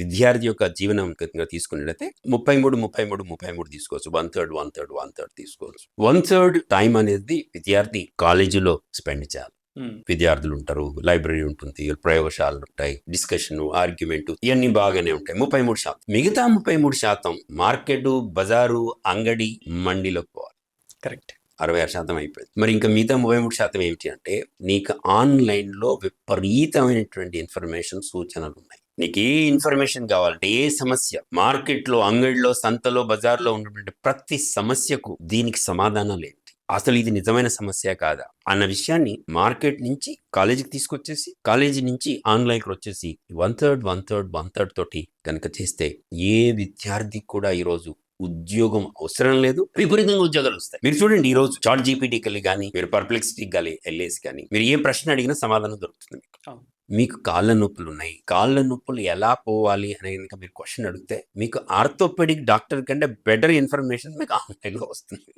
విద్యార్థి యొక్క జీవనం తీసుకున్నట్లయితే 33 తీసుకోవచ్చు. 1/3 తీసుకోవచ్చు. 1/3 టైం అనేది విద్యార్థి కాలేజీలో స్పెండ్ చేయాలి. విద్యార్థులు ఉంటారు, లైబ్రరీ ఉంటుంది, ప్రయోగశాలలు ఉంటాయి, డిస్కషన్, ఆర్గ్యుమెంట్ ఇవన్నీ బాగానే ఉంటాయి. 33%. మిగతా 33% మార్కెట్, బజారు, అంగడి, మండీలోకి పోవాలి. కరెక్ట్. 66% అయిపోయింది. మరి ఇంకా మిగతా 33% ఏమిటి అంటే నీకు ఆన్లైన్లో విపరీతమైనటువంటి ఇన్ఫర్మేషన్, సూచనలు ఉన్నాయి. నీకు ఏ ఇన్ఫర్మేషన్ కావాలంటే, ఏ సమస్య, మార్కెట్లో, అంగడిలో, సంతలో, బజార్లో ఉన్నటువంటి ప్రతి సమస్యకు దీనికి సమాధానాలు ఏంటి, అసలు ఇది నిజమైన సమస్య కాదా అన్న విషయాన్ని మార్కెట్ నుంచి కాలేజీకి తీసుకొచ్చేసి, కాలేజీ నుంచి ఆన్లైన్కి వచ్చేసి 1/3 తోటి కనుక చేస్తే ఏ విద్యార్థికి కూడా ఈరోజు ఉద్యోగం అవసరం లేదు, విపరీతంగా ఉద్యోగాలు వస్తాయి. మీరు చూడండి, ఈ రోజు చాట్ జీపీటీకి వెళ్ళి కానీ, మీరు పర్ప్లెక్సిటీకి కానీ వెళ్ళేసి కానీ మీరు ఏ ప్రశ్న అడిగినా సమాధానం దొరుకుతుంది మీకు. మీకు కాళ్ళ నొప్పులు ఉన్నాయి, కాళ్ళ నొప్పులు ఎలా పోవాలి అనేది మీరు క్వశ్చన్ అడిగితే మీకు ఆర్థోపెడిక్ డాక్టర్ కంటే బెటర్ ఇన్ఫర్మేషన్ మీకు ఆన్లైన్లో వస్తుంది.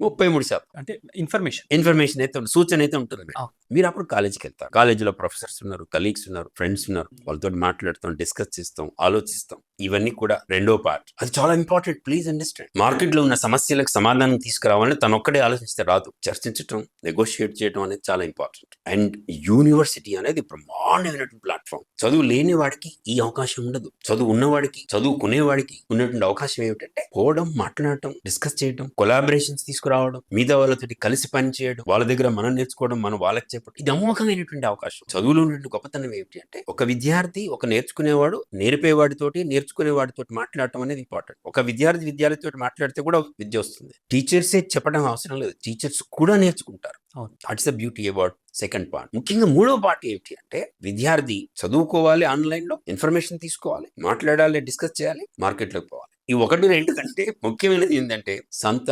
33% అంటే ఇన్ఫర్మేషన్ అయితే సూచన అయితే ఉంటుంది. మీరు అప్పుడు కాలేజీకి వెళ్తారు, కాలేజీలో ప్రొఫెసర్స్ ఉన్నారు, కలీగ్స్ ఉన్నారు, ఫ్రెండ్స్ ఉన్నారు, వాళ్ళతో మాట్లాడుతాం, డిస్కస్ చేస్తాం, ఆలోచిస్తాం. ఇవన్నీ కూడా రెండో పార్ట్. అది చాలా ఇంపార్టెంట్. Please understand. మార్కెట్లో ఉన్న సమస్యలకు సమాధానం తీసుకురావాలని తను ఒక్కడే ఆలోచిస్తే రాదు. చర్చించడం, నెగోషియేట్ చేయడం అనేది చాలా ఇంపార్టెంట్. అండ్ యూనివర్సిటీ అనేది బ్రహ్మాండమైనటువంటి ప్లాట్ఫామ్. చదువు లేని వాడికి ఈ అవకాశం ఉండదు. చదువు ఉన్నవాడికి, చదువుకునేవాడికి ఉన్నటువంటి అవకాశం ఏమిటంటే పోవడం, మాట్లాడటం, డిస్కస్ చేయడం, కొలాబరేషన్స్ తీసుకురావడం, మిగతా వాళ్ళతో కలిసి పని చేయడం, వాళ్ళ దగ్గర మనం నేర్చుకోవడం, మనం వాళ్ళకి చెప్పడం. ఇది అమోఘమైనటువంటి అవకాశం. చదువులో ఉన్నటువంటి గొప్పతనం ఏమిటి అంటే ఒక విద్యార్థి, ఒక నేర్చుకునేవాడు నేర్పేవాడితోటి, నేర్చుకునేవాడితోటి మాట్లాడటం అనేది ఇంపార్టెంట్. ఒక విద్యార్థితో మాట్లాడితే కూడా విద్య వస్తుంది. టీచర్సే చెప్పడం అవసరం లేదు, టీచర్స్ కూడా నేర్చుకుంటారు. That's the beauty about second part. ముఖ్యంగా మూడో పార్ట్ ఏమిటి అంటే విద్యార్థి చదువుకోవాలి, ఆన్లైన్లో ఇన్ఫర్మేషన్ తీసుకోవాలి, మాట్లాడాలి, డిస్కస్ చేయాలి, మార్కెట్లోకి పోవాలి. ఈ 1-2 కంటే ముఖ్యమైనది ఏంటంటే సంత,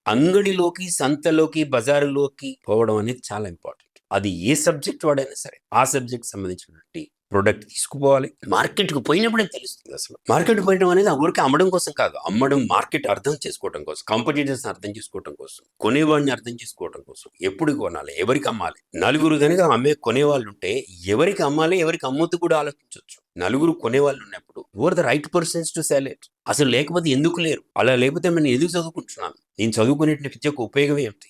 అంగడిలోకి, సంతలోకి, బజారులోకి పోవడం అనేది చాలా ఇంపార్టెంట్. అది ఏ సబ్జెక్ట్ వాడైనా సరే ఆ సబ్జెక్ట్ సంబంధించినటువంటి ప్రోడక్ట్ తీసుకుపోవాలి. మార్కెట్కి పోయినప్పుడే తెలుస్తుంది అసలు. మార్కెట్ పోయడం అనేది ఊరికి అమ్మడం కోసం కాదు, అమ్మడం మార్కెట్ అర్థం చేసుకోవడం కోసం, కాంపిటీటర్స్ అర్థం చేసుకోవడం కోసం, కొనేవాడిని అర్థం చేసుకోవడం కోసం. ఎప్పుడు కొనాలి, ఎవరికి అమ్మాలి, నలుగురు కనుక కొనేవాళ్ళు ఉంటే ఎవరికి అమ్మాలి, ఎవరికి అమ్మొద్దు కూడా ఆలోచించవచ్చు. నలుగురు కొనేవాళ్ళు ఉన్నప్పుడు or the right persons to sell it. అసలు లేకపోతే ఎందుకు లేరు? అలా లేకపోతే నేను ఎందుకు చదువుకుంటున్నాను? నేను చదువుకునే విద్యకు ఉపయోగం ఏమిటి?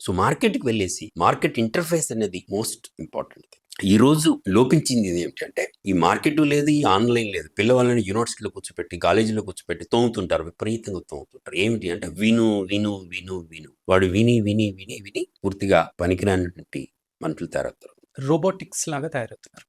సో మార్కెట్కి వెళ్ళేసి మార్కెట్ ఇంటర్ఫేస్ అనేది మోస్ట్ ఇంపార్టెంట్. ఈ రోజు లోపించింది ఏమిటంటే ఈ మార్కెట్ లేదు, ఈ ఆన్లైన్ లేదు. పిల్లవాళ్ళని యూనివర్సిటీలో కూర్చోపెట్టి, కాలేజీలో కూర్చోపెట్టి తోముతుంటారు, విపరీతంగా తోముతుంటారు. ఏమిటి అంటే విను విను విను విను. వాడు విని విని విని విని పూర్తిగా పనికిరానటువంటి మనుషులు తయారవుతారు. రోబోటిక్స్ లాగా తయారవుతున్నారు.